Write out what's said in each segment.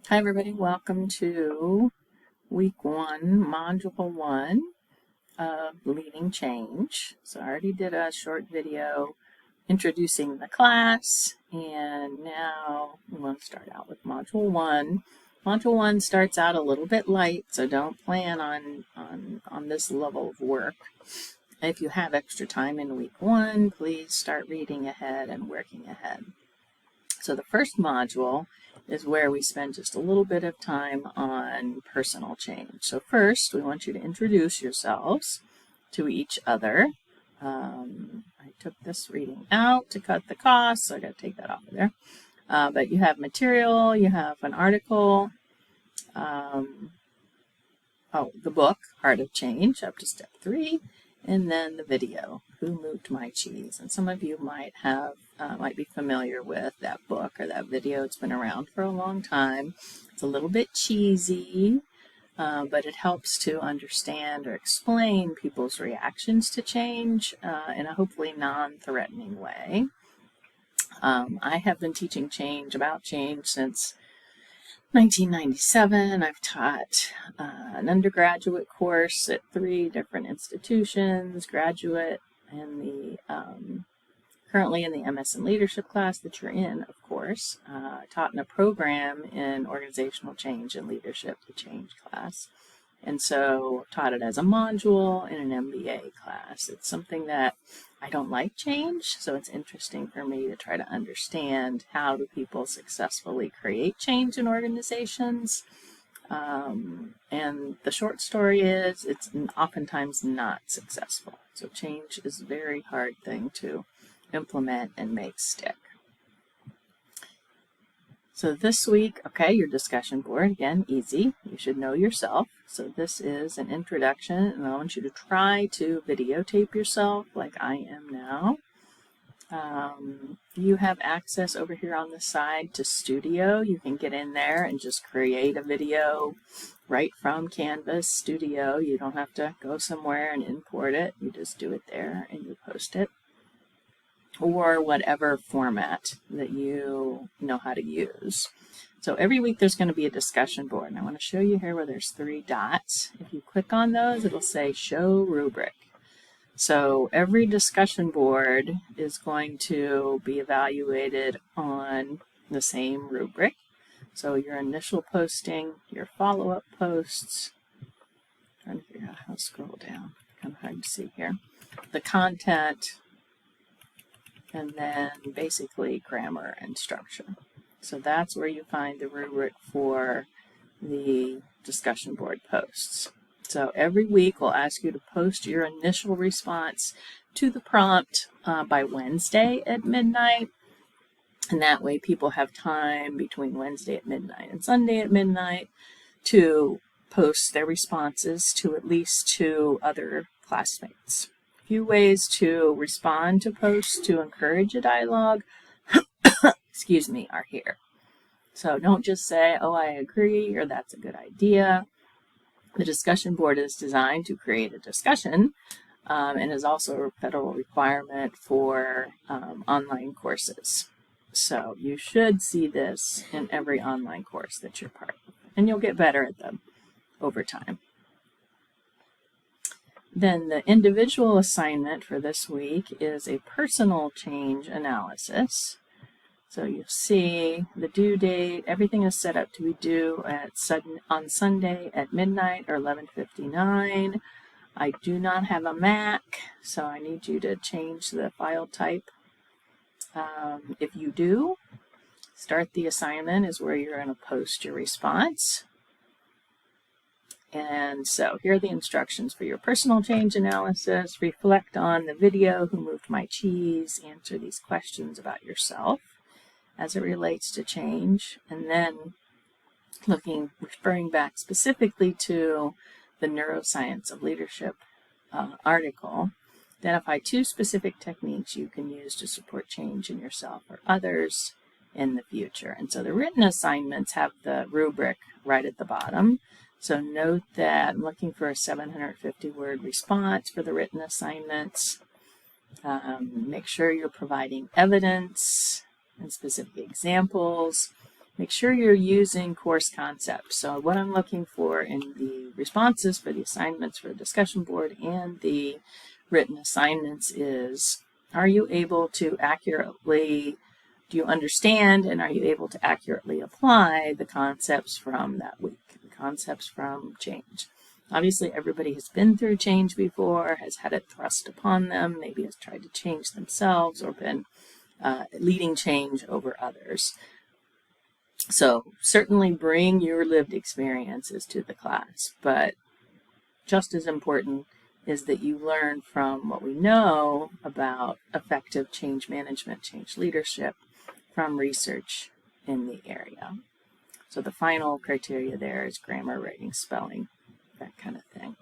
Hi everybody, welcome to week 1, module 1 of Leading Change. So I already did a short video introducing the class, and now I'm going to start out with module 1. Module 1 starts out a little bit light, so don't plan on this level of work. If you have extra time in week 1, please start reading ahead and working ahead. So the first module is where we spend just a little bit of time on personal change. So first, we want you to introduce yourselves to each other. I took this reading out to cut the cost, so I got to take that off of there. But you have material, you have an article, the book, Heart of Change, up to step 3, and then the video, Who Moved My Cheese? And some of you might be familiar with that book or that video. It's been around for a long time. It's a little bit cheesy, but it helps to understand or explain people's reactions to change in a hopefully non-threatening way. I have been teaching about change since 1997. I've taught an undergraduate course at 3 different institutions, graduate, and currently in the MS in Leadership class that you're in, of course. Taught in a program in Organizational Change and Leadership, the Change class. And so taught it as a module in an MBA class. It's something that I don't like change, so it's interesting for me to try to understand how do people successfully create change in organizations. And the short story is it's oftentimes not successful. So change is a very hard thing to implement and make stick. So this week, your discussion board, again, easy. You should know yourself. So this is an introduction, and I want you to try to videotape yourself like I am now. You have access over here on the side to Studio. You can get in there and just create a video right from Canvas Studio. You don't have to go somewhere and import it. You just do it there and you post it. Or whatever format that you know how to use. So every week there's going to be a discussion board. And I want to show you here where there's 3 dots. If you click on those, it'll say Show Rubric. So every discussion board is going to be evaluated on the same rubric. So your initial posting, your follow-up posts, trying to figure out how to scroll down, kind of hard to see here, the content, and then basically grammar and structure. So that's where you find the rubric for the discussion board posts. So every week we'll ask you to post your initial response to the prompt by Wednesday at midnight. And that way people have time between Wednesday at midnight and Sunday at midnight to post their responses to at least 2 other classmates. Few ways to respond to posts to encourage a dialogue are here. So don't just say, oh, I agree, or that's a good idea. The discussion board is designed to create a discussion and is also a federal requirement for online courses. So you should see this in every online course that you're part of, and you'll get better at them over time. Then the individual assignment for this week is a personal change analysis. So you'll see the due date, everything is set up to be due on Sunday at midnight or 11:59. I do not have a Mac, so I need you to change the file type. If you do, start the assignment is where you're going to post your response. And so here are the instructions for your personal change analysis. Reflect on the video, Who Moved My Cheese? Answer these questions about yourself as it relates to change. And then referring back specifically to the Neuroscience of Leadership article, identify 2 specific techniques you can use to support change in yourself or others in the future. And so the written assignments have the rubric right at the bottom. So note that I'm looking for a 750-word response for the written assignments. Make sure you're providing evidence and specific examples. make sure you're using course concepts. So what I'm looking for in the responses for the assignments for the discussion board and the written assignments is, are you able to accurately, do you understand and are you able to accurately apply the concepts from that week, the concepts from change? Obviously, everybody has been through change before, has had it thrust upon them, maybe has tried to change themselves or been leading change over others. So certainly bring your lived experiences to the class, but just as important is that you learn from what we know about effective change management, change leadership from research in the area. So the final criteria there is grammar, writing, spelling, that kind of thing.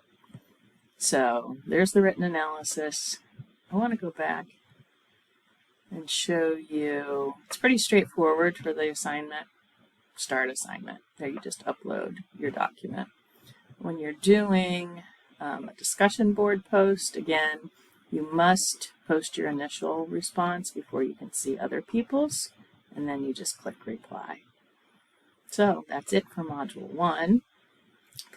So there's the written analysis. I want to go back and show you, it's pretty straightforward for the assignment, start assignment. There you just upload your document. When you're doing a discussion board post, again, you must post your initial response before you can see other people's, and then you just click reply. So that's it for Module 1.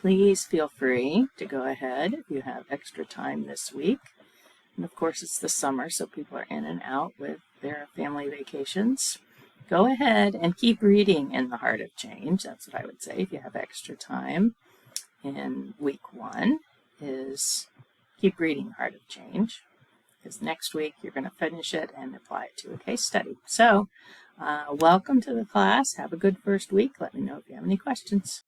Please feel free to go ahead if you have extra time this week. And of course, it's the summer, so people are in and out with their family vacations. Go ahead and keep reading in the Heart of Change. That's what I would say if you have extra time in week 1, is keep reading Heart of Change, because next week you're going to finish it and apply it to a case study. So welcome to the class. Have a good first week. Let me know if you have any questions.